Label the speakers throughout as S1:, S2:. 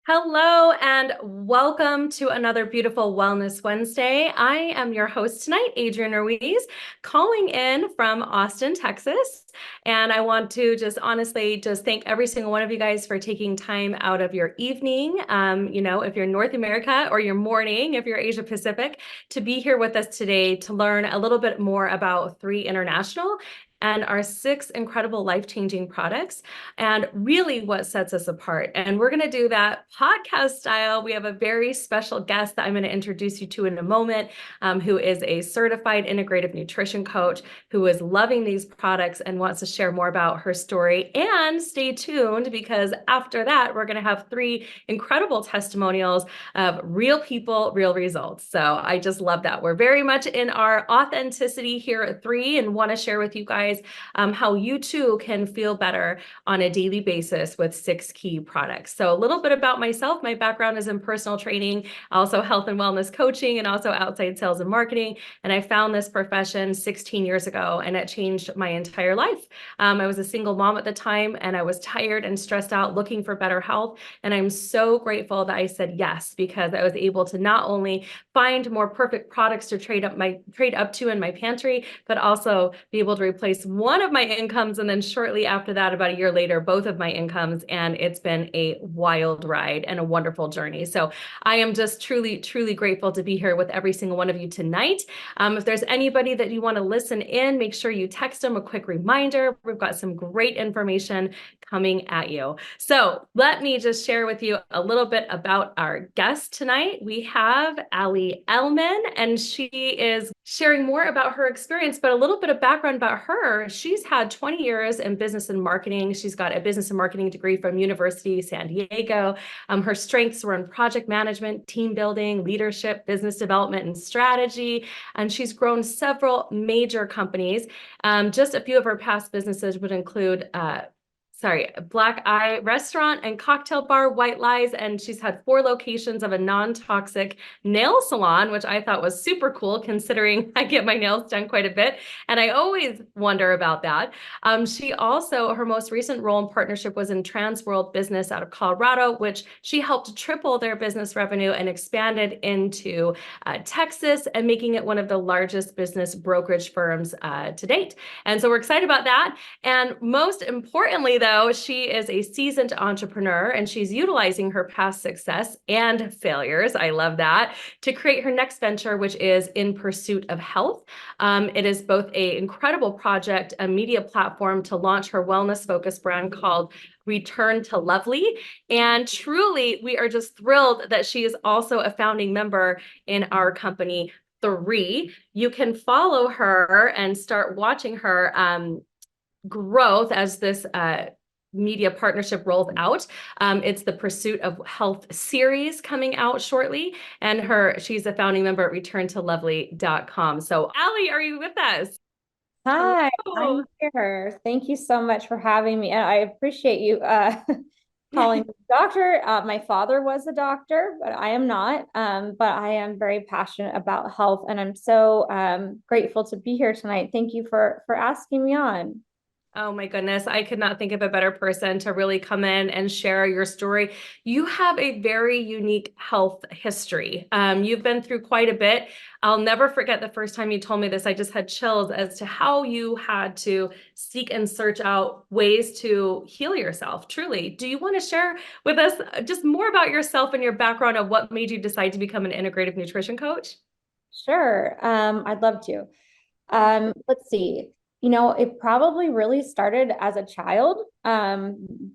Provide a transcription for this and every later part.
S1: Hello and welcome to another beautiful Wellness Wednesday. I am your host tonight, Adrianne Ruiz, calling in from Austin, Texas. And I want to just honestly just thank every single one of you guys for taking time out of your evening, if you're North America, or your morning, if you're Asia Pacific, to be here with us today to learn a little bit more about 3 International and our 6 incredible life-changing products and really what sets us apart. And we're going to do that podcast style. We have a very special guest that I'm going to introduce you to in a moment, who is a certified integrative nutrition coach who is loving these products and wants to share more about her story. And stay tuned, because after that, we're going to have 3 incredible testimonials of real people, real results. So I just love that. We're very much in our authenticity here at 3 and want to share with you guys how you too can feel better on a daily basis with 6 key products. So a little bit about myself. My background is in personal training, also health and wellness coaching, and also outside sales and marketing. And I found this profession 16 years ago, and it changed my entire life. I was a single mom at the time, and I was tired and stressed out looking for better health. And I'm so grateful that I said yes, because I was able to not only find more perfect products to trade up to in my pantry, but also be able to replace one of my incomes. And then shortly after that, about a year later, both of my incomes. And it's been a wild ride and a wonderful journey. So I am just truly, truly grateful to be here with every single one of you tonight. If there's anybody that you want to listen in, make sure you text them a quick reminder. We've got some great information coming at you. So let me just share with you a little bit about our guest tonight. We have Elman, and she is sharing more about her experience, but a little bit of background about her. She's had 20 years in business and marketing. She's got a business and marketing degree from University of San Diego. Her strengths were in project management, team building, leadership, business development, and strategy. And she's grown several major companies. Just a few of her past businesses would include Black Eye Restaurant and Cocktail Bar, White Lies, and she's had 4 locations of a non-toxic nail salon, which I thought was super cool considering I get my nails done quite a bit, and I always wonder about that. She also, her most recent role in partnership was in Transworld Business out of Colorado, which she helped triple their business revenue and expanded into Texas, and making it one of the largest business brokerage firms to date. And so we're excited about that. And most importantly, though, she is a seasoned entrepreneur, and she's utilizing her past success and failures, I love that, to create her next venture, which is In Pursuit of Health. It is both an incredible project, a media platform to launch her wellness-focused brand called Return to Lovely. And truly, we are just thrilled that she is also a founding member in our company, 3. You can follow her and start watching her growth as this media partnership rolls out. It's the Pursuit of Health series coming out shortly, and she's a founding member at returntolovely.com. So Allie, are you with us?
S2: Hi,
S1: Hello.
S2: I'm here. Thank you so much for having me. And I appreciate you calling me doctor. My father was a doctor, but I am not. But I am very passionate about health, and I'm so grateful to be here tonight. Thank you for asking me on.
S1: Oh my goodness, I could not think of a better person to really come in and share your story. You have a very unique health history. You've been through quite a bit. I'll never forget the first time you told me this. I just had chills as to how you had to seek and search out ways to heal yourself, truly. Do you want to share with us just more about yourself and your background of what made you decide to become an integrative nutrition coach?
S2: Sure, I'd love to. Let's see. It probably really started as a child.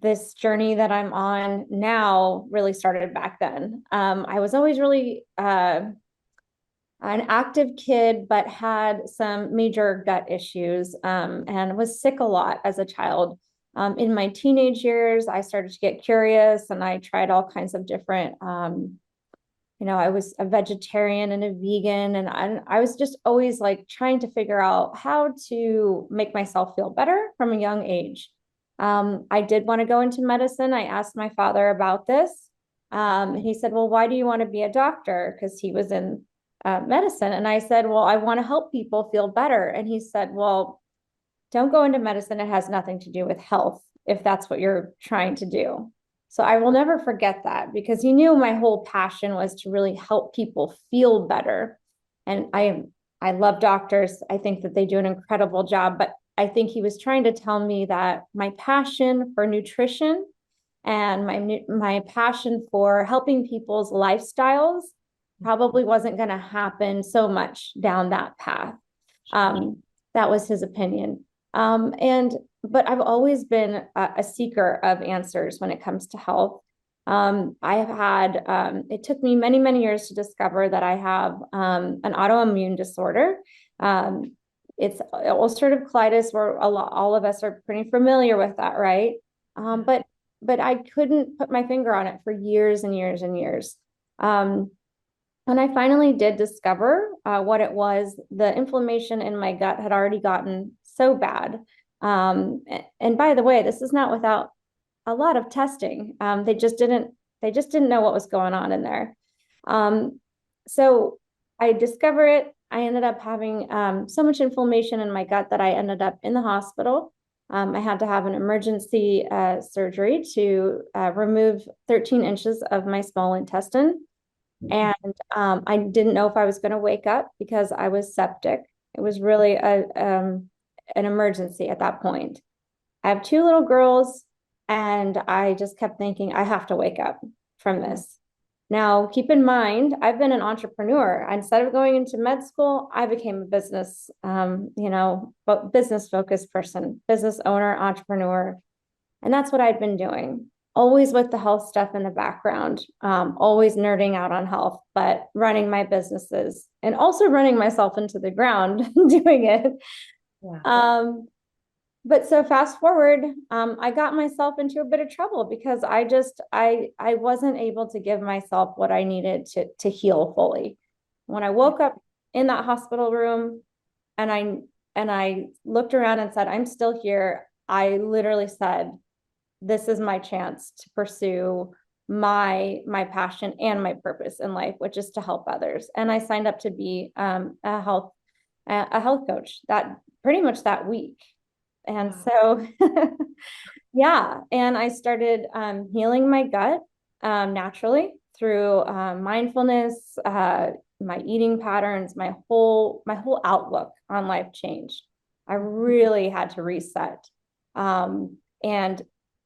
S2: This journey that I'm on now really started back then. I was always really an active kid, but had some major gut issues, and was sick a lot as a child. In my teenage years, I started to get curious, and I tried all kinds of different I was a vegetarian and a vegan, and I was just always like trying to figure out how to make myself feel better from a young age. I did want to go into medicine. I asked my father about this. He said, "Well, why do you want to be a doctor?" Because he was in medicine. And I said, "Well, I want to help people feel better." And he said, "Well, don't go into medicine. It has nothing to do with health if that's what you're trying to do." So I will never forget that because he knew my whole passion was to really help people feel better. And I love doctors. I think that they do an incredible job, but I think he was trying to tell me that my passion for nutrition and my passion for helping people's lifestyles probably wasn't going to happen so much down that path. That was his opinion. And but I've always been a seeker of answers when it comes to health. I have had, it took me many, many years to discover that I have an autoimmune disorder. It's ulcerative colitis, where all of us are pretty familiar with that, right? But I couldn't put my finger on it for years and years and years. When I finally did discover what it was, the inflammation in my gut had already gotten so bad. And by the way, this is not without a lot of testing. They just didn't know what was going on in there. So I discover it. I ended up having so much inflammation in my gut that I ended up in the hospital. I had to have an emergency surgery to remove 13 inches of my small intestine. And I didn't know if I was going to wake up because I was septic. It was really an emergency at that point. I have two little girls, and I just kept thinking, I have to wake up from this. Now, keep in mind, I've been an entrepreneur. Instead of going into med school, I became a business, business focused person, business owner, entrepreneur. And that's what I'd been doing, always with the health stuff in the background, always nerding out on health, but running my businesses and also running myself into the ground doing it. Yeah. But so fast forward, I got myself into a bit of trouble because I wasn't able to give myself what I needed to heal fully. When I woke up in that hospital room and I looked around and said, I'm still here, I literally said, this is my chance to pursue my passion and my purpose in life, which is to help others. And I signed up to be a health coach that pretty much that week. And so, yeah, and I started healing my gut naturally through mindfulness, my eating patterns, my whole outlook on life changed. I really had to reset. And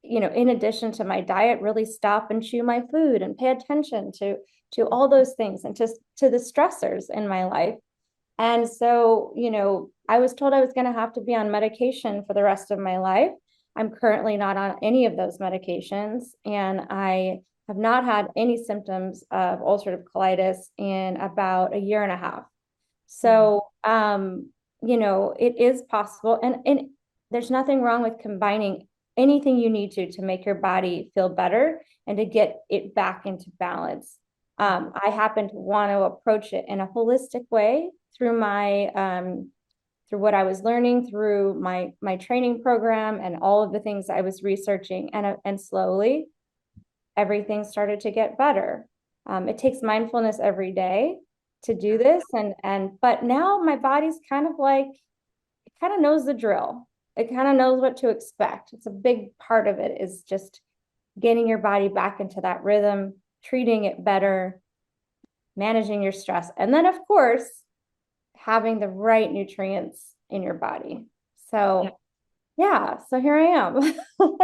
S2: in addition to my diet, really stop and chew my food and pay attention to all those things and to the stressors in my life. And so, I was told I was going to have to be on medication for the rest of my life. I'm currently not on any of those medications, and I have not had any symptoms of ulcerative colitis in about a year and a half. So, it is possible, and there's nothing wrong with combining anything you need to make your body feel better and to get it back into balance. I happen to want to approach it in a holistic way through through what I was learning through my training program and all of the things I was researching, and slowly everything started to get better. It takes mindfulness every day to do this, but now my body's kind of knows the drill. It kind of knows what to expect. It's a big part of it is just getting your body back into that rhythm, treating it better, managing your stress, and then of course having the right nutrients in your body. So so here I am.
S1: So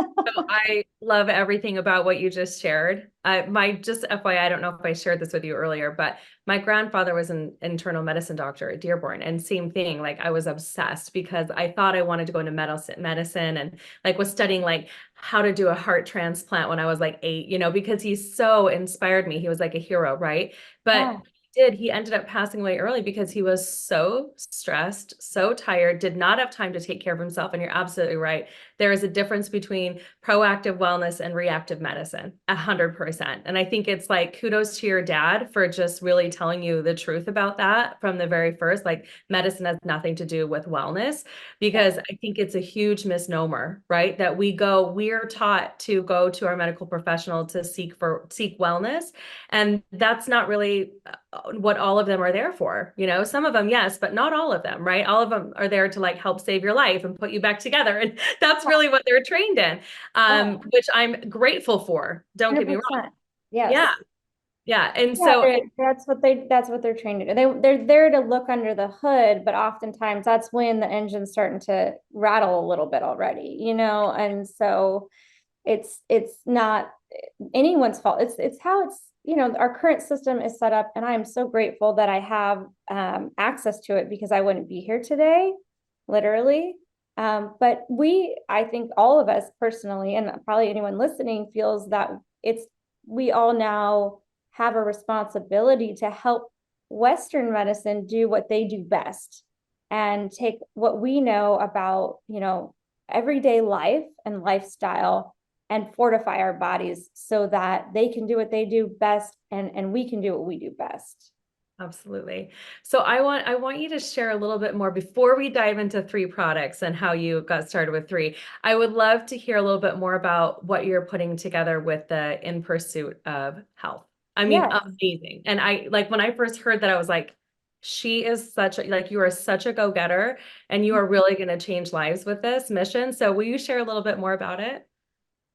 S1: I love everything about what you just shared. Just FYI, I don't know if I shared this with you earlier, but my grandfather was an internal medicine doctor at Dearborn, and same thing. Like I was obsessed because I thought I wanted to go into medicine and like was studying like how to do a heart transplant when I was like 8, because he so inspired me. He was like a hero, right? But he ended up passing away early because he was so stressed, so tired, did not have time to take care of himself. And you're absolutely right. There is a difference between proactive wellness and reactive medicine, 100%. And I think it's like kudos to your dad for just really telling you the truth about that from the very first. Like medicine has nothing to do with wellness, because I think it's a huge misnomer, right? That we're taught to go to our medical professional to seek wellness. And that's not really what all of them are there for. Some of them, yes, but not all of them, right? All of them are there to like help save your life and put you back together. And that's really what they're trained in,
S2: Yeah,
S1: which I'm grateful for. Don't get me wrong.
S2: 100%. Yes.
S1: Yeah. Yeah. And
S2: Yeah,
S1: so,
S2: that's what they're trained to do. They're there to look under the hood, but oftentimes that's when the engine's starting to rattle a little bit already, and so it's not anyone's fault. It's how our current system is set up, and I am so grateful that I have access to it because I wouldn't be here today, literally. But I think all of us personally, and probably anyone listening, feels that we all now have a responsibility to help Western medicine do what they do best and take what we know about, everyday life and lifestyle and fortify our bodies so that they can do what they do best and we can do what we do best.
S1: absolutely. So I want you to share a little bit more before we dive into 3 products and how you got started with 3. I would love to hear a little bit more about what you're putting together with the In Pursuit of Health. I mean,
S2: Yes.
S1: amazing. And I like when I first heard that, I was like, she is you are such a go-getter and you are really going to change lives with this mission. So will you share a little bit more about it?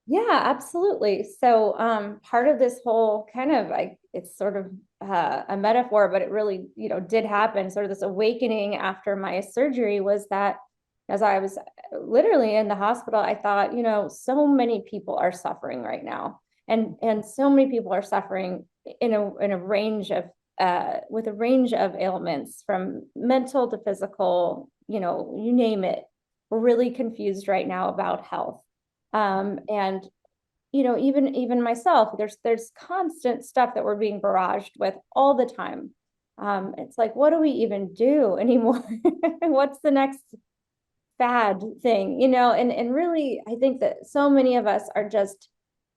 S2: Yeah, absolutely. So part of this whole kind of it's sort of a metaphor, but it really, did happen. Sort of this awakening after my surgery was that as I was literally in the hospital, I thought, so many people are suffering right now. And so many people are suffering in a range of with a range of ailments from mental to physical, you name it. We're really confused right now about health. And even myself, there's constant stuff that we're being barraged with all the time. It's like, what do we even do anymore? What's the next fad thing? And really, I think that so many of us are just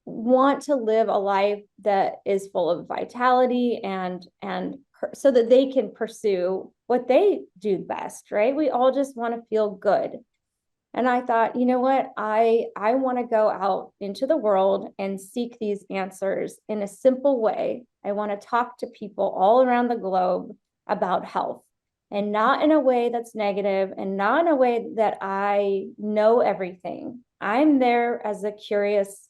S2: want to live a life that is full of vitality and so that they can pursue what they do best, right? We all just want to feel good. And I thought, you know what? I want to go out into the world and seek these answers in a simple way. I want to talk to people all around the globe about health and not in a way that's negative and not in a way that I know everything. I'm there as a curious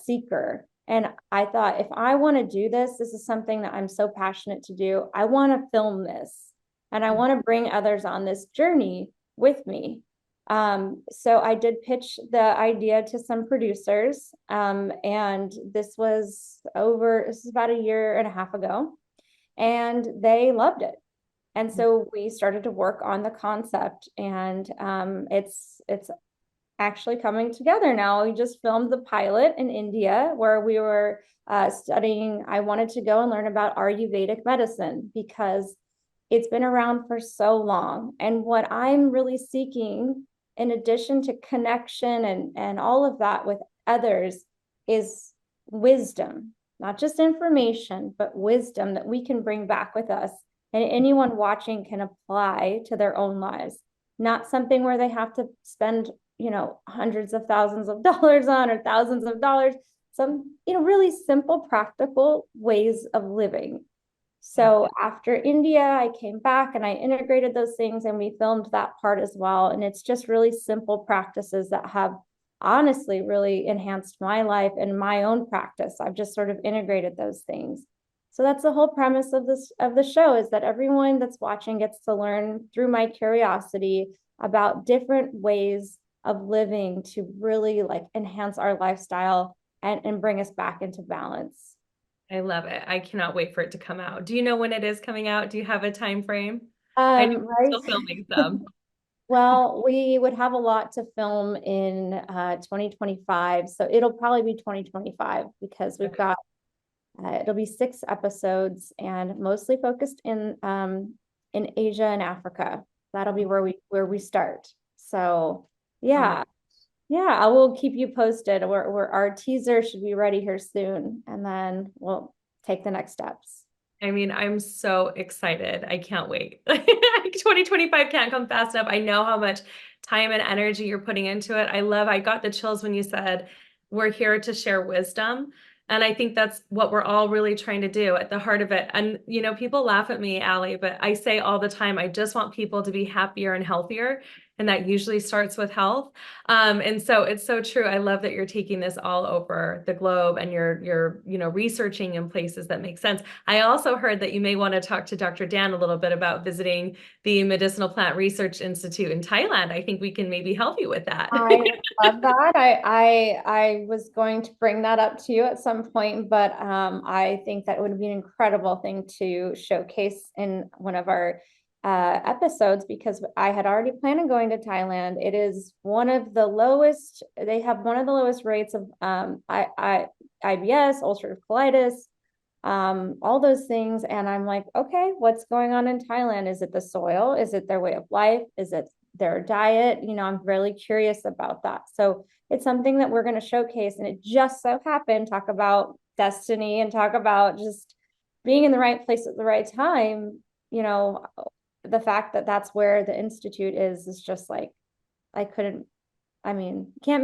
S2: seeker. And I thought, if I want to do this, this is something that I'm so passionate to do. I want to film this and I want to bring others on this journey with me. So I did pitch the idea to some producers, and this was about a year and a half ago, and they loved it. And so we started to work on the concept, and it's actually coming together now. We just filmed the pilot in India where we were studying. I wanted to go and learn about Ayurvedic medicine because it's been around for so long. And what I'm really seeking, in addition to connection and all of that with others, is wisdom, not just information, but wisdom that we can bring back with us and anyone watching can apply to their own lives. Not something where they have to spend, hundreds of thousands of dollars on or thousands of dollars, some, really simple, practical ways of living. So after India, I came back and I integrated those things and we filmed that part as well. And it's just really simple practices that have honestly really enhanced my life and my own practice. I've just sort of integrated those things. So that's the whole premise of the show, is that everyone that's watching gets to learn through my curiosity about different ways of living to really like enhance our lifestyle and bring us back into balance.
S1: I love it. I cannot wait for it to come out. Do you know when it is coming out? Do you have a time frame? I know you're
S2: Right.
S1: still filming some.
S2: Well, we would have a lot to film in 2025. So it'll probably be 2025 because we've got, it'll be 6 episodes and mostly focused in Asia and Africa. That'll be where we start. So yeah. Yeah, I will keep you posted. Our teaser should be ready here soon, and then we'll take the next steps.
S1: I mean, I'm so excited. I can't wait. 2025 can't come fast enough. I know how much time and energy you're putting into it. I got the chills when you said we're here to share wisdom. And I think that's what we're all really trying to do at the heart of it. And, people laugh at me, Allie, but I say all the time, I just want people to be happier and healthier. And that usually starts with health. And so it's so true. I love that you're taking this all over the globe and you're researching in places that make sense. I also heard that you may want to talk to Dr. Dan a little bit about visiting the Medicinal Plant Research Institute in Thailand. I think we can maybe help you with that.
S2: I would love that. I was going to bring that up to you at some point, but I think that would be an incredible thing to showcase in one of our episodes, because I had already planned on going to Thailand. It is one of the lowest, they have one of the lowest rates of IBS, ulcerative colitis, all those things. And I'm like, okay, what's going on in Thailand? Is it the soil? Is it their way of life? Is it their diet? I'm really curious about that. So it's something that we're going to showcase. And it just so happened, talk about destiny and talk about just being in the right place at the right time. The fact that that's where the Institute is just like, can't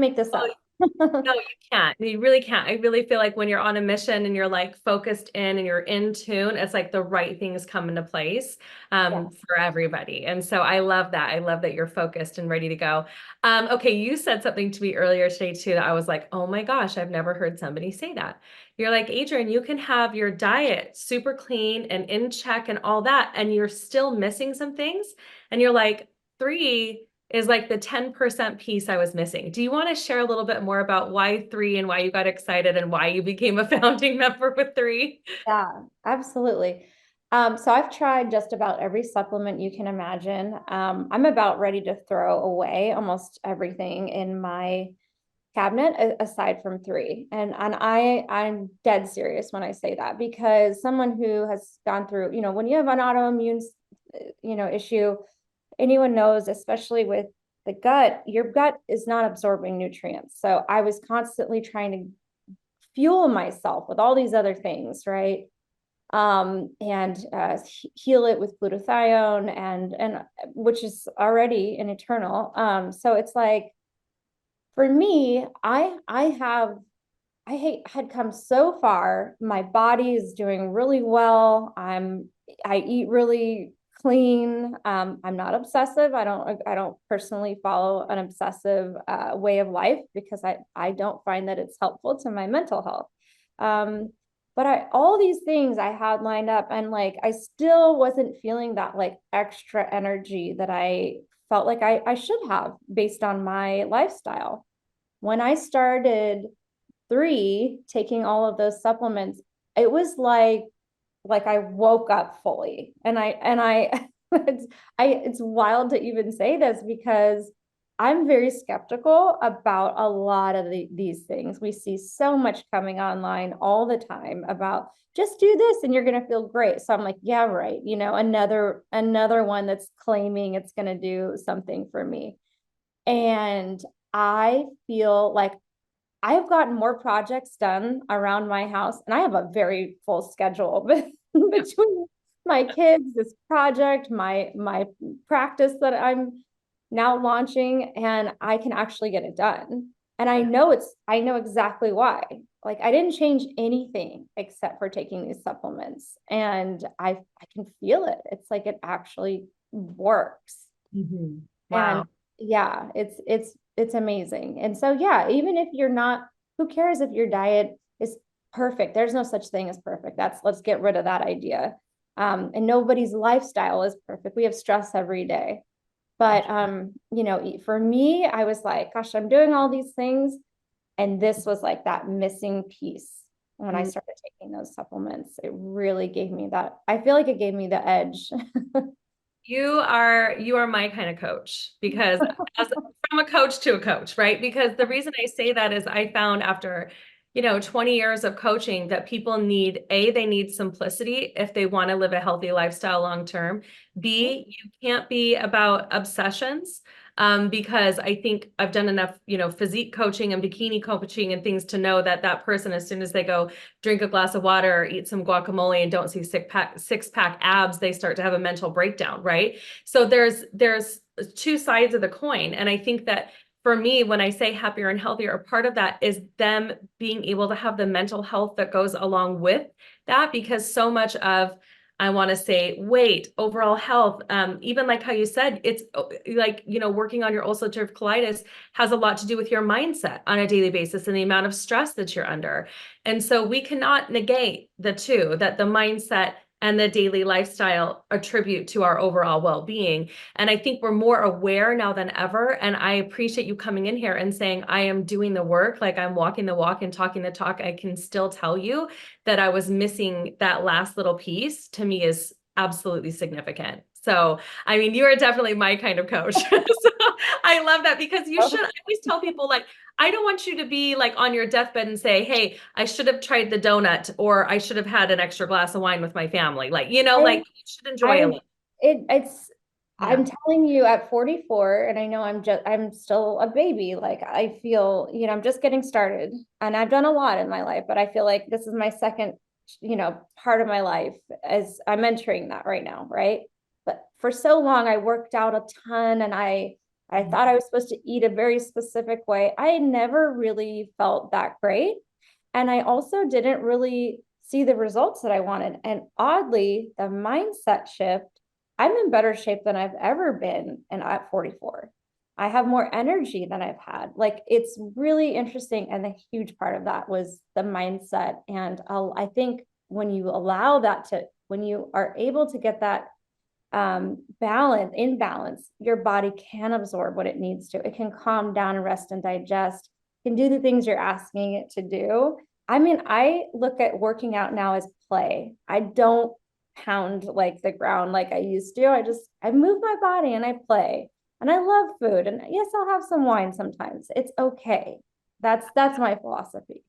S2: make this up.
S1: No, you can't. You really can't. I really feel like when you're on a mission and you're like focused in and you're in tune, it's like the right things come into place for everybody. And so I love that. I love that you're focused and ready to go. Okay, you said something to me earlier today too that I was like, oh my gosh, I've never heard somebody say that. You're like, Adrianne, you can have your diet super clean and in check and all that, and you're still missing some things. And you're like, 3 is like the 10% piece I was missing. Do you want to share a little bit more about why 3 and why you got excited and why you became a founding member with 3?
S2: Yeah, absolutely. So I've tried just about every supplement you can imagine. I'm about ready to throw away almost everything in my cabinet aside from 3. And I'm dead serious when I say that, because someone who has gone through, when you have an autoimmune, issue, anyone knows, especially with the gut, your gut is not absorbing nutrients. So I was constantly trying to fuel myself with all these other things, right? And heal it with glutathione and which is already an eternal. So it's like, for me, had come so far. My body is doing really well. I eat really clean. I'm not obsessive. I don't personally follow an obsessive way of life, because I don't find that it's helpful to my mental health. But all these things I had lined up, and like I still wasn't feeling that like extra energy that I felt like I should have based on my lifestyle. When I started 3, taking all of those supplements, it was like I woke up fully. And I it's wild to even say this, because I'm very skeptical about a lot of these things. We see so much coming online all the time about just do this and you're going to feel great. So I'm like, yeah, right. Another one that's claiming it's going to do something for me. And I feel like I've gotten more projects done around my house, and I have a very full schedule between my kids, this project, my practice that I'm now launching, and I can actually get it done. And I know exactly why. Like I didn't change anything except for taking these supplements, and I can feel it. It's like it actually works.
S1: Mm-hmm. Wow.
S2: And yeah, it's amazing. And so yeah, even if you're not, who cares if your diet is perfect? There's no such thing as perfect. Let's get rid of that idea. And nobody's lifestyle is perfect. We have stress every day. But for me, I was like, gosh, I'm doing all these things. And this was like that missing piece. When I started taking those supplements, it really gave me that. I feel like it gave me the edge.
S1: You are my kind of coach, because from a coach to a coach, right? Because the reason I say that is I found after 20 years of coaching that people they need simplicity if they want to live a healthy lifestyle long term. B, you can't be about obsessions. Because I think I've done enough, physique coaching and bikini coaching and things to know that person, as soon as they go drink a glass of water or eat some guacamole and don't see six pack abs, they start to have a mental breakdown, right? So there's 2 sides of the coin. And I think that for me, when I say happier and healthier, a part of that is them being able to have the mental health that goes along with that, because so much of, I want to say, weight, overall health, even like how you said, it's like, working on your ulcerative colitis has a lot to do with your mindset on a daily basis and the amount of stress that you're under. And so we cannot negate the two, that the mindset and the daily lifestyle attribute to our overall well-being. And I think we're more aware now than ever. And I appreciate you coming in here and saying, I am doing the work, like I'm walking the walk and talking the talk. I can still tell you that I was missing that last little piece. To me is absolutely significant. So, I mean, you are definitely my kind of coach. So I love that, because I always tell people, like, I don't want you to be like on your deathbed and say, hey, I should have tried the donut, or I should have had an extra glass of wine with my family. Like, like you should enjoy a little.
S2: It's
S1: Yeah.
S2: I'm telling you, at 44, and I know I'm still a baby. Like, I feel, I'm just getting started, and I've done a lot in my life, but I feel like this is my second, part of my life as I'm entering that right now, right? But for so long, I worked out a ton, and I thought I was supposed to eat a very specific way. I never really felt that great. And I also didn't really see the results that I wanted. And oddly, the mindset shift, I'm in better shape than I've ever been. And at 44, I have more energy than I've had. Like, it's really interesting. And the huge part of that was the mindset. And I think when you allow that when you are able to get that balance, your body can absorb what it needs to. It can calm down and rest and digest, can do the things you're asking it to do. I mean, I look at working out now as play. I don't pound like the ground like I used to. I move my body and I play. And I love food. And yes, I'll have some wine sometimes. It's okay. That's my philosophy.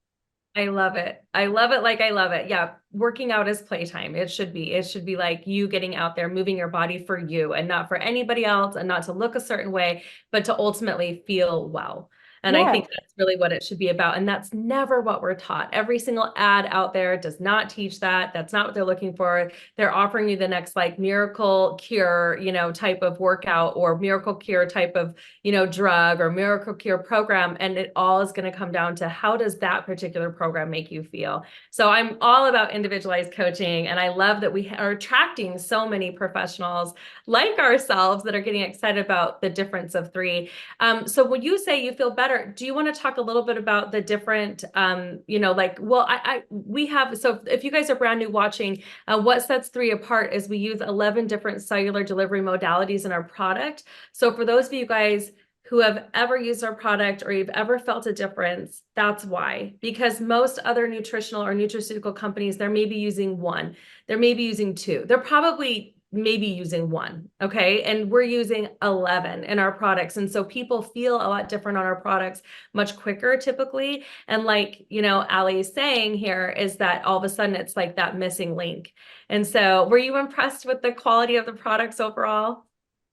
S1: I love it. I love it. Like I love it. Yeah. Working out is playtime. It should be like you getting out there, moving your body for you and not for anybody else, and not to look a certain way, but to ultimately feel well. And I
S2: Yeah.
S1: think that's really what it should be about. And that's never what we're taught. Every single ad out there does not teach that. That's not what they're looking for. They're offering you the next like miracle cure, type of workout, or miracle cure type of, drug, or miracle cure program. And it all is going to come down to, how does that particular program make you feel? So I'm all about individualized coaching. And I love that we are attracting so many professionals like ourselves that are getting excited about the difference of three. So when you say you feel better, do you want to talk a little bit about the different, we have, so if you guys are brand new watching, what sets three apart is we use 11 different cellular delivery modalities in our product. So for those of you guys who have ever used our product, or you've ever felt a difference, that's why. Because most other nutritional or nutraceutical companies, they're maybe using one, they're maybe using two, they're probably maybe using one. Okay. And we're using 11 in our products. And so people feel a lot different on our products much quicker typically. And like, Ali is saying here, is that all of a sudden it's like that missing link. And so were you impressed with the quality of the products overall?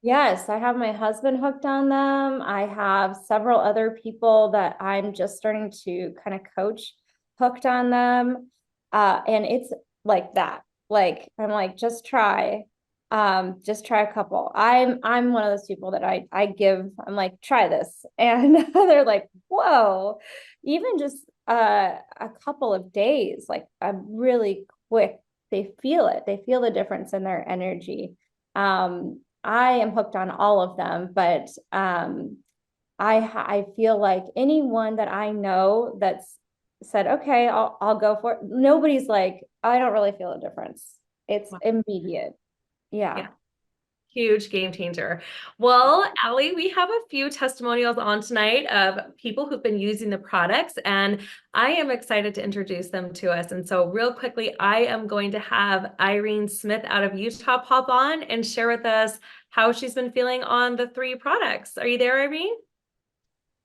S2: Yes, I have my husband hooked on them. I have several other people that I'm just starting to kind of coach hooked on them. And it's like that. Like, I'm like, just try a couple. I'm one of those people that I'm like, try this. And they're like, whoa, even just a couple of days, like I'm really quick. They feel it. They feel the difference in their energy. I am hooked on all of them, but I feel like anyone that I know that's said, okay, I'll go for it. Nobody's like, I don't really feel a difference. It's immediate. Yeah.
S1: Yeah. Huge game changer. Well, Ali, we have a few testimonials on tonight of people who've been using the products, and I am excited to introduce them to us. And so real quickly, I am going to have Irene Smith out of Utah pop on and share with us how she's been feeling on the three products. Are you there, Irene?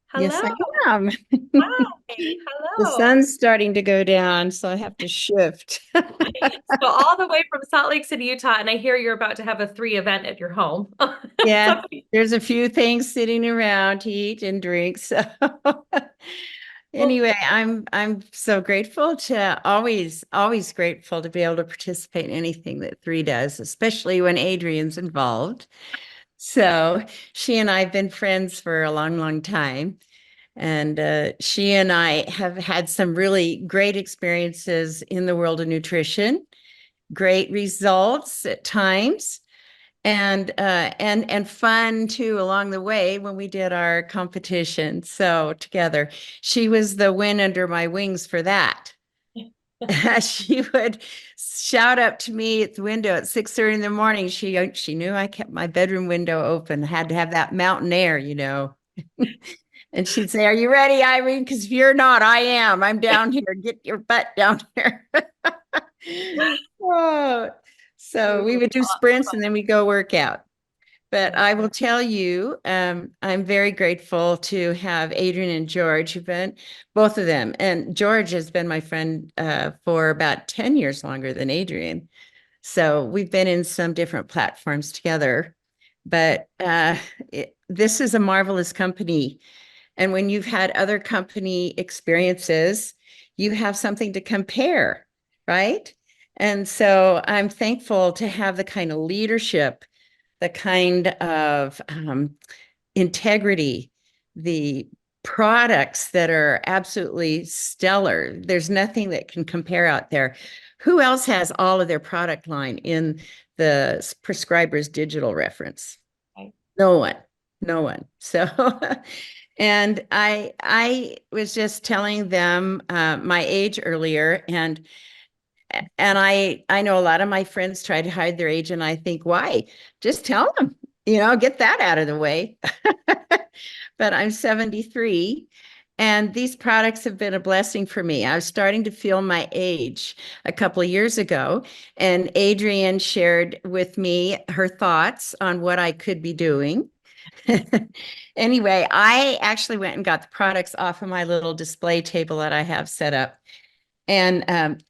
S1: Hello.
S3: Yes, I am.
S1: Hi.
S3: The
S1: Hello.
S3: sun's starting to go down, so I have to shift.
S1: So all the way from Salt Lake City, Utah, and I hear you're about to have a three event at your home.
S3: Yeah,
S1: So
S3: there's a few things sitting around to eat and drink. So
S1: well,
S3: anyway, I'm so grateful to always grateful to be able to participate in anything that Three does, especially when Adrian's involved. So she and I have been friends for a long, long time. And she and I have had some really great experiences in the world of nutrition, great results at times, and fun too along the way when we did our competition. So together, she was the wind under my wings for that. She would shout up to me at the window at 6:30 in the morning. She knew I kept my bedroom window open, had to have that mountain air, you know. And she'd say, "Are you ready, Irene? Because if you're not, I am. I'm down here. Get your butt down here." Oh, so we would do sprints and then we go work out. But I will tell you, I'm very grateful to have Adrianne and George, who've been both of them. And George has been my friend for about 10 years longer than Adrianne. So we've been in some different platforms together. But this is a marvelous company. And when you've had other company experiences, you have something to compare, right? And so I'm thankful to have the kind of leadership, the kind of integrity, the products that are absolutely stellar. There's nothing that can compare out there. Who else has all of their product line in the prescriber's digital reference?
S1: Right.
S3: No one, no one. So, and I was just telling them my age earlier, and I know a lot of my friends try to hide their age, and I think, why? Just tell them, get that out of the way. But I'm 73, and these products have been a blessing for me. I was starting to feel my age a couple of years ago, and Adrianne shared with me her thoughts on what I could be doing. Anyway, I actually went and got the products off of my little display table that I have set up. And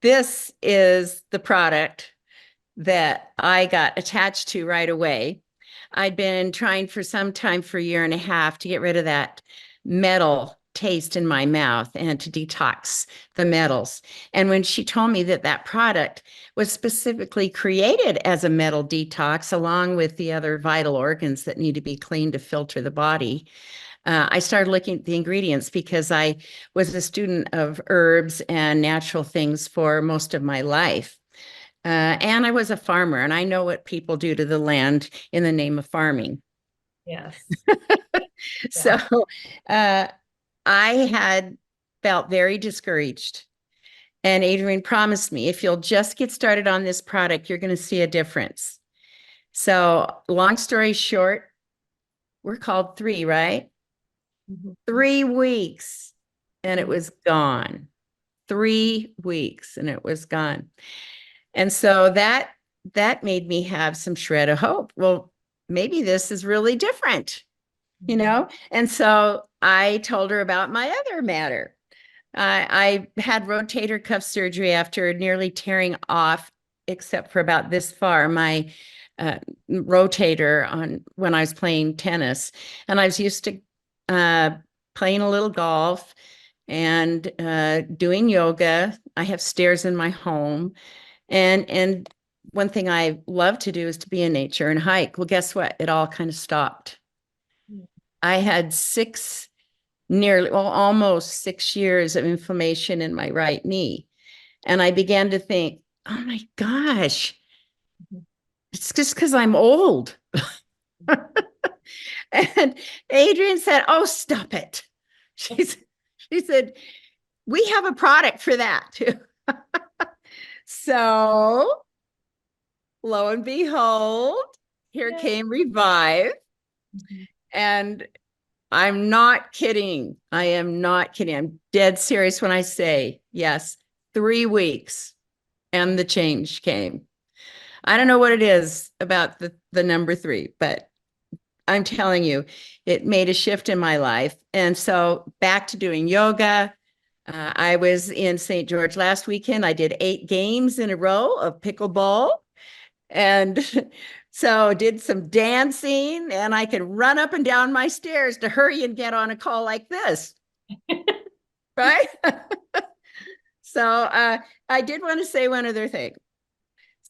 S3: this is the product that I got attached to right away. I'd been trying for some time, for a year and a half, to get rid of that metal taste in my mouth and to detox the metals. And when she told me that that product was specifically created as a metal detox, along with the other vital organs that need to be cleaned to filter the body, I started looking at the ingredients because I was a student of herbs and natural things for most of my life. And I was a farmer, and I know what people do to the land in the name of farming.
S1: Yes.
S3: So I had felt very discouraged. And Adrianne promised me, if you'll just get started on this product, you're going to see a difference. So long story short, we're called 3, right? 3 weeks, and it was gone. 3 weeks, and it was gone. And so that made me have some shred of hope. Well, maybe this is really different, And so I told her about my other matter. I had rotator cuff surgery after nearly tearing off, except for about this far, my rotator when I was playing tennis. And I was used to playing a little golf and doing yoga. I have stairs in my home. And one thing I love to do is to be in nature and hike. Well, guess what? It all kind of stopped. I had almost 6 years of inflammation in my right knee. And I began to think, oh my gosh, it's just because I'm old. And Adrianne said, oh, stop it. She said, we have a product for that too. So lo and behold, here came Revive. And I'm not kidding. I am not kidding. I'm dead serious when I say, yes, 3 weeks and the change came. I don't know what it is about the number 3, but I'm telling you, it made a shift in my life. And so back to doing yoga. I was in St. George last weekend. I did 8 games in a row of pickleball. And so did some dancing, and I could run up and down my stairs to hurry and get on a call like this. Right? So I did want to say one other thing.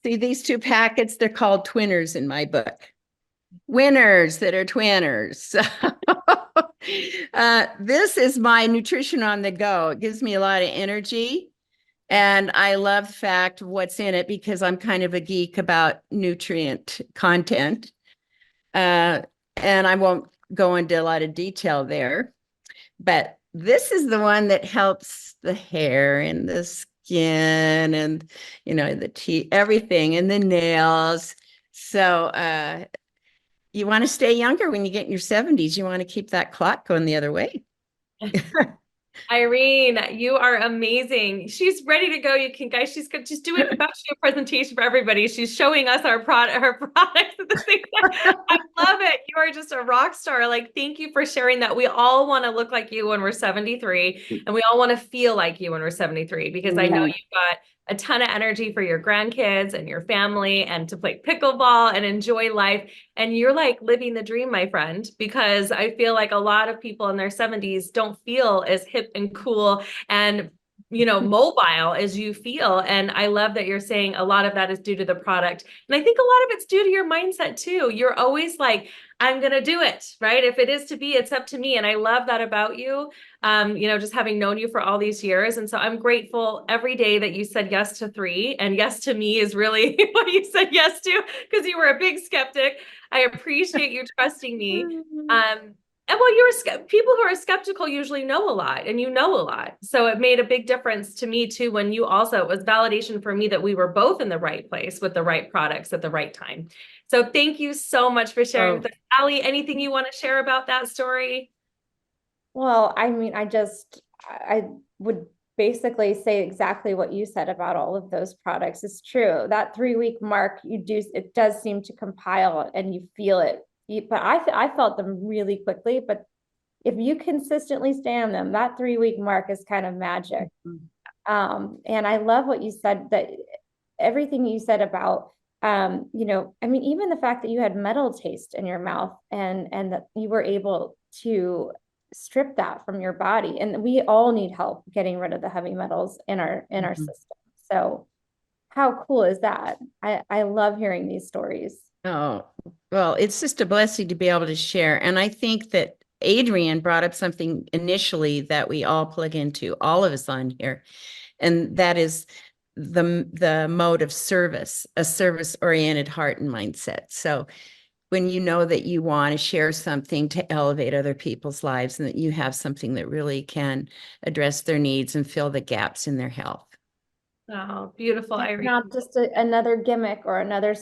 S3: See these 2 packets, they're called Twinners in my book. winners that are twinners. This is my nutrition on the go. It gives me a lot of energy. And I love the fact of what's in it because I'm kind of a geek about nutrient content. And I won't go into a lot of detail there. But this is the one that helps the hair and the skin and, the teeth, everything, and the nails. So you want to stay younger when you get in your 70s. You want to keep that clock going the other way.
S1: Irene, you are amazing. She's ready to go. You can, guys, she's doing about to do a presentation for everybody. She's showing us her products at the same time. I love it. You are just a rock star. Like, thank you for sharing that. We all want to look like you when we're 73, and we all want to feel like you when we're 73, because I know you've got a ton of energy for your grandkids and your family and to play pickleball and enjoy life. And you're like living the dream, my friend, because I feel like a lot of people in their 70s don't feel as hip and cool and mobile as you feel. And I love that you're saying a lot of that is due to the product. And I think a lot of it's due to your mindset too. You're always like, I'm going to do it, right? If it is to be, it's up to me. And I love that about you, just having known you for all these years. And so I'm grateful every day that you said yes to 3, and yes to me is really what you said yes to, because you were a big skeptic. I appreciate you trusting me. And well, people who are skeptical usually know a lot, and you know a lot. So it made a big difference to me too, when you also, it was validation for me that we were both in the right place with the right products at the right time. So thank you so much for sharing with us. Allie, anything you want to share about that story?
S2: Well, I mean, I would basically say exactly what you said about all of those products is true. That 3-week mark, it does seem to compile and you feel it. But I felt them really quickly, but if you consistently stay on them, that 3-week mark is kind of magic. And I love what you said, that everything you said about, I mean, even the fact that you had metal taste in your mouth and that you were able to strip that from your body. And we all need help getting rid of the heavy metals in our system. So how cool is that? I love hearing these stories.
S3: Oh, well, it's just a blessing to be able to share. And I think that Adrianne brought up something initially that we all plug into, all of us on here, and that is the mode of service, a service-oriented heart and mindset. So when you know that you want to share something to elevate other people's lives and that you have something that really can address their needs and fill the gaps in their health.
S1: Oh, beautiful, Irene.
S2: Not just another gimmick or another,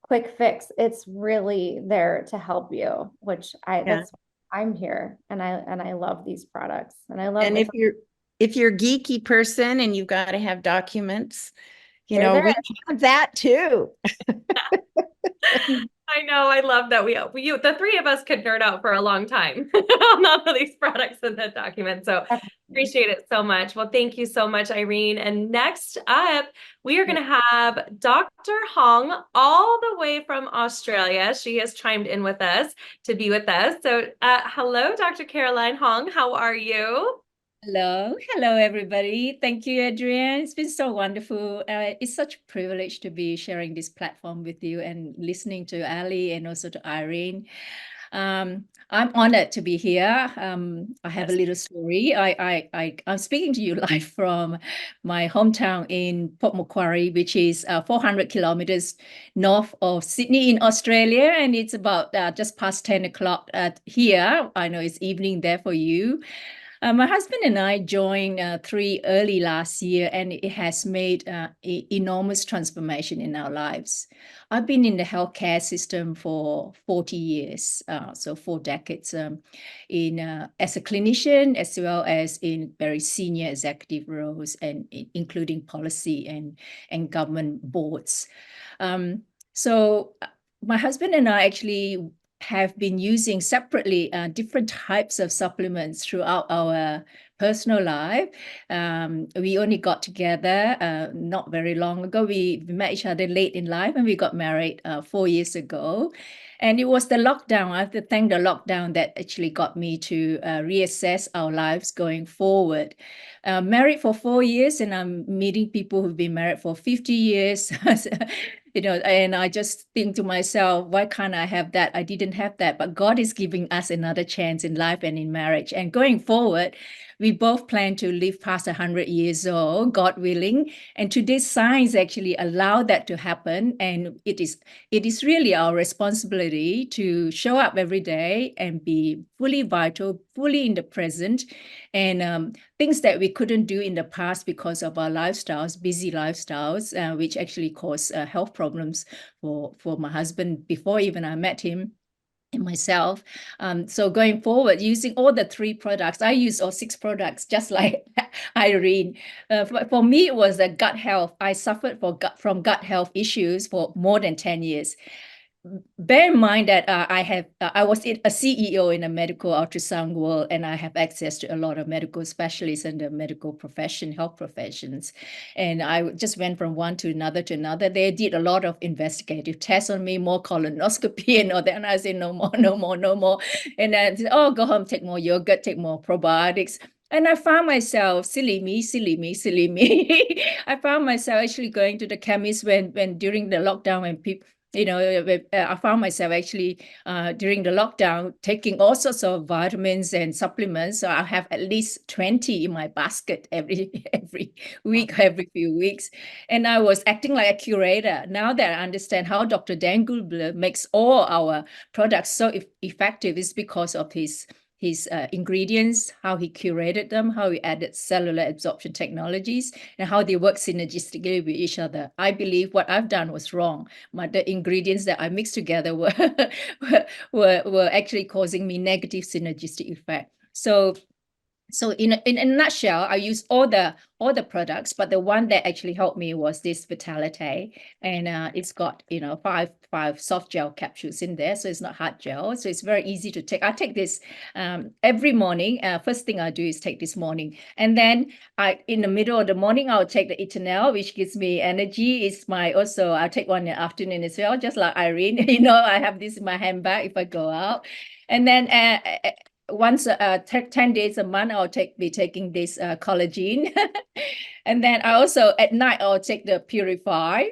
S2: quick fix. It's really there to help you, which I'm here, and I love these products, and I love.
S3: And if you're a geeky person and you've got to have documents, we have that too.
S1: I know. I love that the 3 of us could nerd out for a long time on all of these products in that document. So appreciate it so much. Well, thank you so much, Irene. And next up, we are going to have Dr. Hong, all the way from Australia. She has chimed in with us to be with us. So hello, Dr. Caroline Hong. How are you?
S4: Hello, everybody. Thank you, Adrianne. It's been so wonderful. It's such a privilege to be sharing this platform with you and listening to Ali and also to Irene. I'm honored to be here. I have a little story. I'm speaking to you live from my hometown in Port Macquarie, which is 400 kilometers north of Sydney in Australia. And it's about just past 10 o'clock here. I know it's evening there for you. My husband and I joined 3 early last year, and it has made enormous transformation in our lives. I've been in the healthcare system for 40 years, so 4 decades, as a clinician, as well as in very senior executive roles, and including policy and government boards. So my husband and I actually have been using separately different types of supplements throughout our personal life. We only got together not very long ago. We met each other late in life, and we got married 4 years ago. And it was the lockdown. I have to thank the lockdown that actually got me to reassess our lives going forward. Married for 4 years, and I'm meeting people who've been married for 50 years. and I just think to myself, why can't I have that? I didn't have that, but God is giving us another chance in life and in marriage. And going forward, we both plan to live past 100 years old, God willing. And today's science actually allow that to happen. And it is really our responsibility to show up every day and be fully vital, fully in the present, and things that we couldn't do in the past because of our lifestyles, busy lifestyles, which actually cause health problems for my husband before even I met him and myself. So going forward, using all the 3 products, I use all 6 products, just like Irene. For me, it was the gut health. I suffered from gut health issues for more than 10 years. Bear in mind that I was a CEO in a medical ultrasound world, and I have access to a lot of medical specialists and the medical profession, health professions. And I just went from one to another. They did a lot of investigative tests on me, more colonoscopy and all that. And I said, no more. And then, oh, go home, take more yogurt, take more probiotics. And I found myself, silly me. I found myself actually going to the chemist when during the lockdown, when people, I found myself actually during the lockdown taking all sorts of vitamins and supplements. So I have at least 20 in my basket every week, every few weeks. And I was acting like a curator. Now that I understand how Dr. Dan Goulbler makes all our products so effective, is because of his ingredients, how he curated them, how he added cellular absorption technologies, and how they work synergistically with each other. I believe what I've done was wrong. The ingredients that I mixed together were actually causing me negative synergistic effect. So in a nutshell, I use all the products, but the one that actually helped me was this Vitality, and it's got five soft gel capsules in there, so it's not hard gel, so it's very easy to take. I take this every morning. First thing I do is take this morning, and then in the middle of the morning I'll take the Eternal, which gives me energy. I'll take one in the afternoon as well, just like Irene. I have this in my handbag if I go out, and then once 10 days a month, I'll be taking this collagen. And then I also at night I'll take the Purify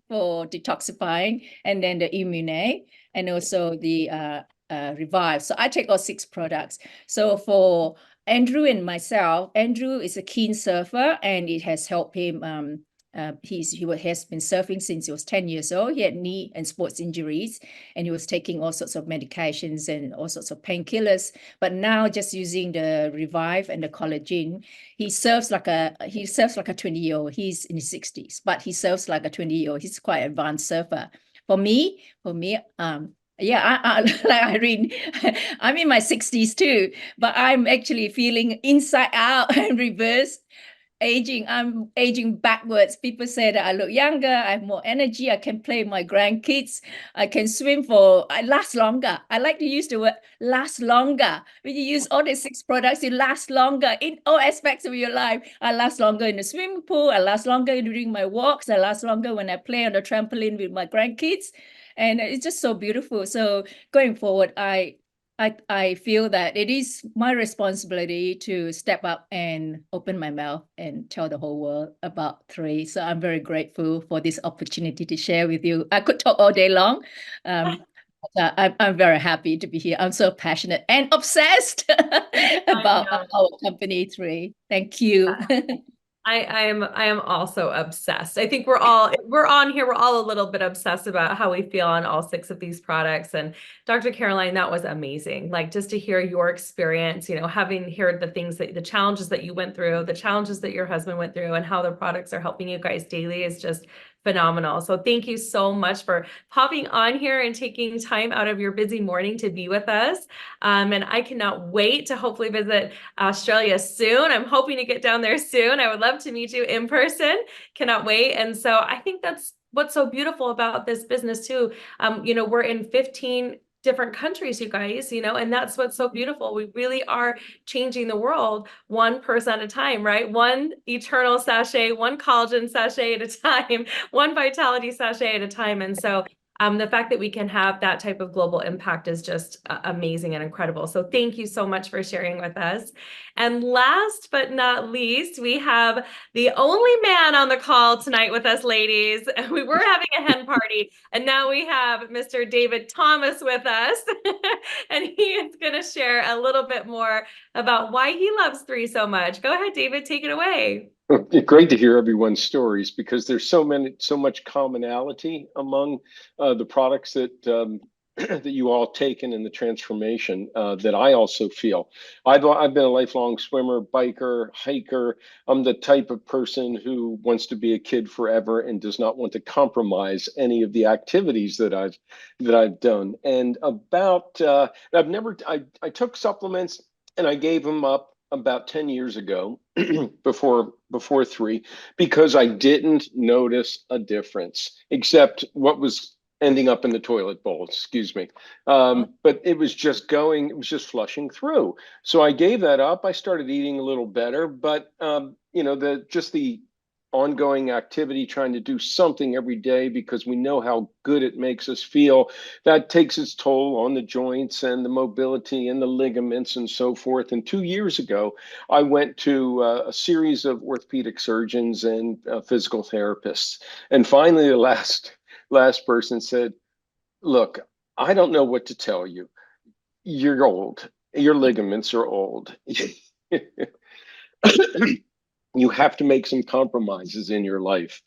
S4: for detoxifying, and then the Immune, and also the Revive. So I take all 6 products. So for Andrew and myself, Andrew is a keen surfer, and it has helped him. He has been surfing since he was 10 years old. He had knee and sports injuries, and he was taking all sorts of medications and all sorts of painkillers. But now, just using the Revive and the collagen, he surfs like a 20-year-old. He's in his 60s, but he surfs like a 20-year-old. He's quite an advanced surfer. For me, I like Irene, I'm in my 60s too, but I'm actually feeling inside out and reverse aging. I'm aging backwards. People say that I look younger, I have more energy, I can play with my grandkids, I can swim I last longer. I like to use the word last longer. When you use all the 6 products, you last longer in all aspects of your life. I last longer in the swimming pool, I last longer during my walks, I last longer when I play on the trampoline with my grandkids. And it's just so beautiful. So going forward, I feel that it is my responsibility to step up and open my mouth and tell the whole world about 3. So I'm very grateful for this opportunity to share with you. I could talk all day long. I'm very happy to be here. I'm so passionate and obsessed about our company 3. Thank you.
S1: I am also obsessed. I think we're on here. We're all a little bit obsessed about how we feel on all 6 of these products. And Dr. Caroline, that was amazing. Like, just to hear your experience, having heard the challenges that you went through, the challenges that your husband went through, and how the products are helping you guys daily is just phenomenal. So thank you so much for popping on here and taking time out of your busy morning to be with us. And I cannot wait to hopefully visit Australia soon. I'm hoping to get down there soon. I would love to meet you in person. Cannot wait. And so I think that's what's so beautiful about this business too. We're in 15 different countries, you guys, and that's what's so beautiful. We really are changing the world one person at a time, right? One eternal sachet, one collagen sachet at a time, one vitality sachet at a time. And so the fact that we can have that type of global impact is just amazing and incredible. So thank you so much for sharing with us. And last but not least, we have the only man on the call tonight with us, ladies. We were having a hen party, and now we have Mr. David Thomas with us. And he is going to share a little bit more about why he loves 3 so much. Go ahead, David, take it away.
S5: Great to hear everyone's stories, because there's so much commonality among the products that that you all taken in the transformation that I also feel. I've been a lifelong swimmer, biker, hiker. I'm the type of person who wants to be a kid forever and does not want to compromise any of the activities that I've done. And I took supplements and I gave them up about 10 years ago before 3, because I didn't notice a difference except what was ending up in the toilet bowl, excuse me. But it was just flushing through. So I gave that up. I started eating a little better, but the ongoing activity, trying to do something every day because we know how good it makes us feel, that takes its toll on the joints and the mobility and the ligaments and so forth. And 2 years ago, I went to a series of orthopedic surgeons and physical therapists. And finally, the last person said, "Look, I don't know what to tell you. You're old. Your ligaments are old. You have to make some compromises in your life."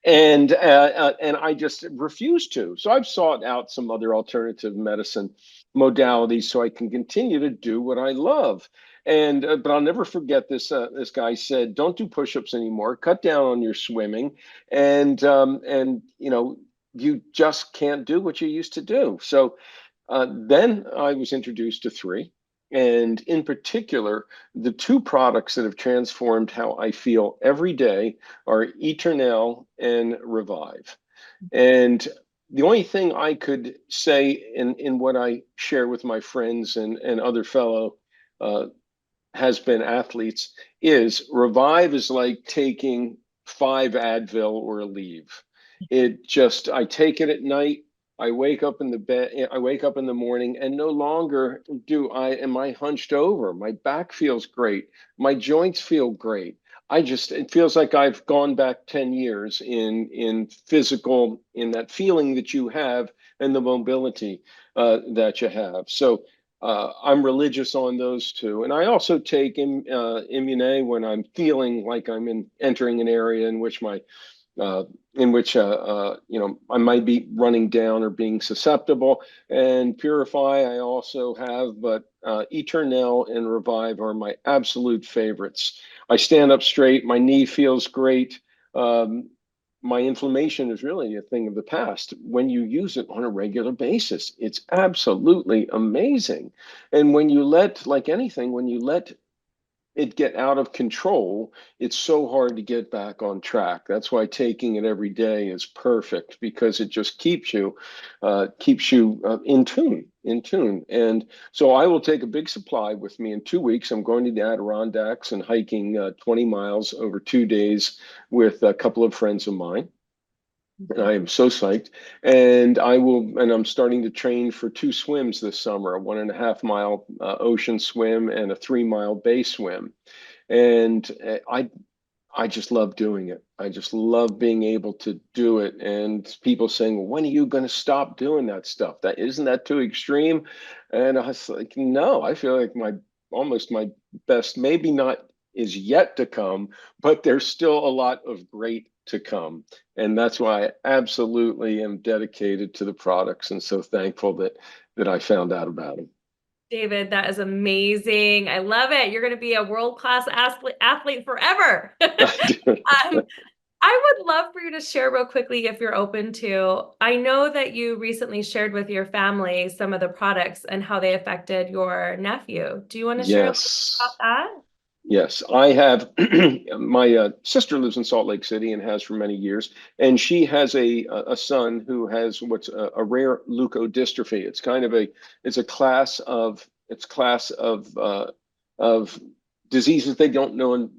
S5: And I just refused to. So I've sought out some other alternative medicine modalities so I can continue to do what I love. And but I'll never forget this. This guy said, "Don't do push-ups anymore. Cut down on your swimming, and you just can't do what you used to do." So then I was introduced to 3. And in particular, the 2 products that have transformed how I feel every day are Eternel and Revive. And the only thing I could say in what I share with my friends and other fellow has-been athletes is Revive is like taking 5 Advil or a Aleve. I take it at night. I wake up in the morning, and no longer am I hunched over. My back feels great. My joints feel great. It feels like I've gone back 10 years in physical, in that feeling that you have and the mobility that you have. So I'm religious on those 2. And I also take Imune when I'm feeling like I'm entering an area in which I might be running down or being susceptible. And Purify I also have, but Eternel and Revive are my absolute favorites. I stand up straight, my knee feels great. My inflammation is really a thing of the past when you use it on a regular basis. It's absolutely amazing. And when you let it get out of control, it's so hard to get back on track. That's why taking it every day is perfect, because it just keeps you in tune. And so I will take a big supply with me. In 2 weeks, I'm going to the Adirondacks and hiking 20 miles over 2 days with a couple of friends of mine. And I am so psyched. And I'm starting to train for 2 swims this summer, a 1.5 mile ocean swim and a 3 mile bay swim. And I just love doing it. I just love being able to do it. And people saying, "Well, when are you going to stop doing that stuff? Isn't that too extreme?" And I was like, no, I feel like my best, maybe not is yet to come, but there's still a lot of great to come. And that's why I absolutely am dedicated to the products and so thankful that I found out about them.
S1: David, that is amazing. I love it. You're going to be a world-class athlete forever. I would love for you to share real quickly, if you're open to. I know that you recently shared with your family some of the products and how they affected your nephew. Do you want to share about that?
S5: Yes, I have. My sister lives in Salt Lake City and has for many years, and she has a son who has what's a rare leukodystrophy. It's a class of diseases they don't know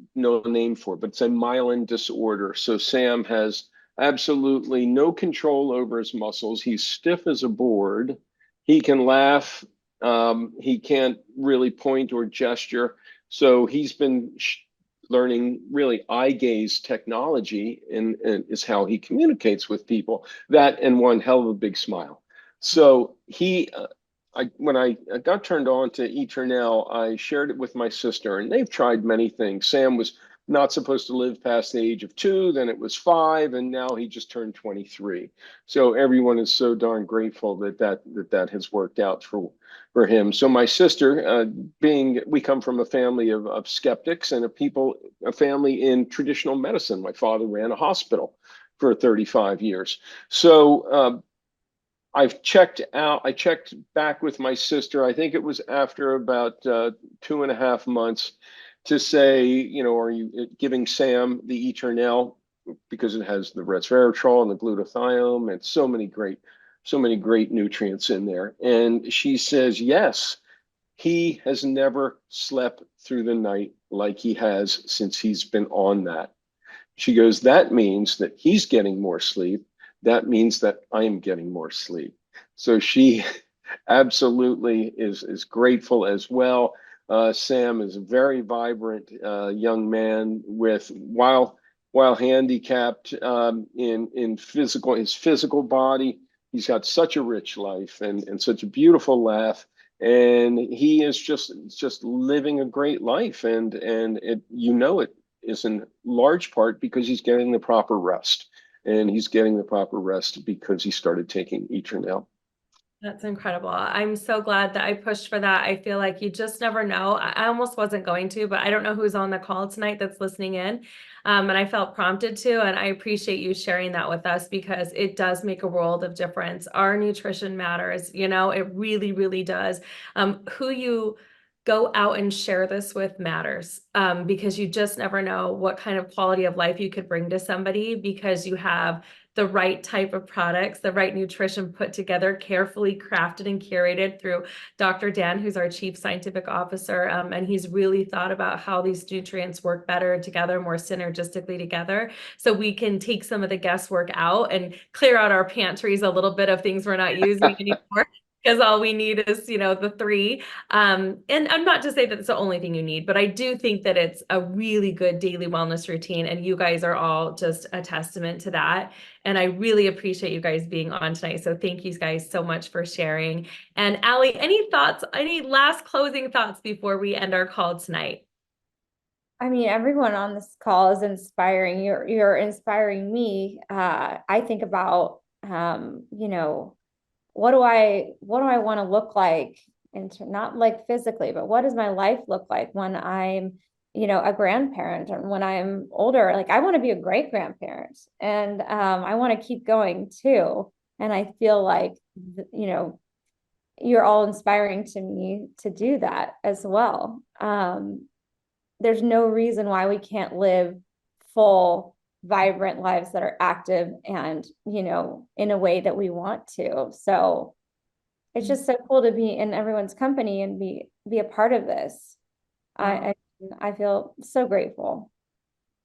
S5: a name for, but it's a myelin disorder. So Sam has absolutely no control over his muscles. He's stiff as a board. He can laugh. He can't really point or gesture. So he's been learning really eye gaze technology, and is how he communicates with people. That and one hell of a big smile. So when I got turned on to Eternel, I shared it with my sister, and they've tried many things. Sam was not supposed to live past the age of 2, then it was 5, and now he just turned 23. So everyone is so darn grateful that has worked out for him. So my sister, we come from a family of skeptics and a family in traditional medicine. My father ran a hospital for 35 years. So I checked back with my sister. I think it was after about 2.5 months, to say, are you giving Sam the Eternel, because it has the resveratrol and the glutathione and so many great nutrients in there. And she says, yes, he has never slept through the night like he has since he's been on that. She goes, that means that he's getting more sleep. That means that I am getting more sleep. So she absolutely is grateful as well. Sam is a very vibrant young man while handicapped in his physical body. He's got such a rich life and such a beautiful laugh, and he is just living a great life. And it is in large part because he's getting the proper rest, and he's getting the proper rest because he started taking Eternel.
S1: That's incredible. I'm so glad that I pushed for that. I feel like you just never know. I almost wasn't going to, but I don't know who's on the call tonight that's listening in. And I felt prompted to, and I appreciate you sharing that with us, because it does make a world of difference. Our nutrition matters, it really, really does. Who you go out and share this with matters, because you just never know what kind of quality of life you could bring to somebody, because you have the right type of products, the right nutrition put together, carefully crafted and curated through Dr. Dan, who's our Chief Scientific Officer. And he's really thought about how these nutrients work better together, more synergistically together. So we can take some of the guesswork out and clear out our pantries a little bit of things we're not using anymore. Because all we need is, the 3. And I'm not to say that it's the only thing you need, but I do think that it's a really good daily wellness routine. And you guys are all just a testament to that. And I really appreciate you guys being on tonight. So thank you guys so much for sharing. And Allie, any thoughts, any last closing thoughts before we end our call tonight?
S2: I mean, everyone on this call is inspiring. You're inspiring me. I think about, what do I want to look like, not like physically, but what does my life look like when I'm, a grandparent, and when I'm older? Like, I want to be a great grandparent, and I want to keep going too. And I feel like, you're all inspiring to me to do that as well. There's no reason why we can't live full, vibrant lives that are active and, in a way that we want to. So it's just so cool to be in everyone's company and be a part of this. I feel so grateful.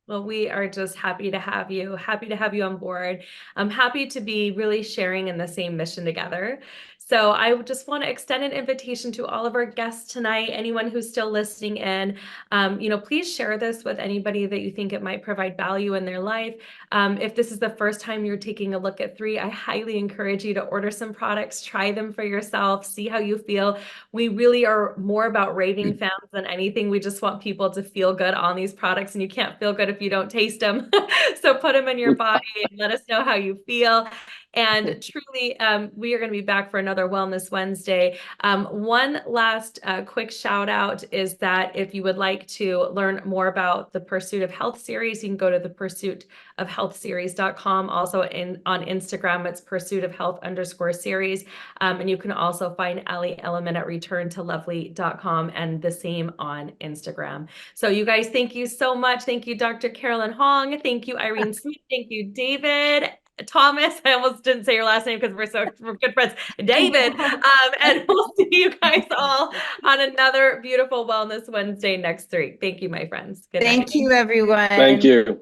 S1: Well, we are just happy to have you on board. I'm happy to be really sharing in the same mission together. So I just want to extend an invitation to all of our guests tonight, anyone who's still listening in, please share this with anybody that you think it might provide value in their life. If this is the first time you're taking a look at 3, I highly encourage you to order some products, try them for yourself, see how you feel. We really are more about raving fans than anything. We just want people to feel good on these products, and you can't feel good if you don't taste them. So put them in your body and let us know how you feel. And truly, we are going to be back for another Wellness Wednesday. One last quick shout out is that if you would like to learn more about the Pursuit of Health series, you can go to thepursuitofhealthseries.com. Also on Instagram, it's pursuitofhealth_series. And you can also find Allie Elman at returntolovely.com, and the same on Instagram. So you guys, thank you so much. Thank you, Dr. Carolyn Hong. Thank you, Irene Smith. Thank you, David Thomas. I almost didn't say your last name because we're good friends, David. And we'll see you guys all on another beautiful Wellness Wednesday next week. Thank you, my friends. Good night.
S3: Thank you, everyone.
S5: Thank you.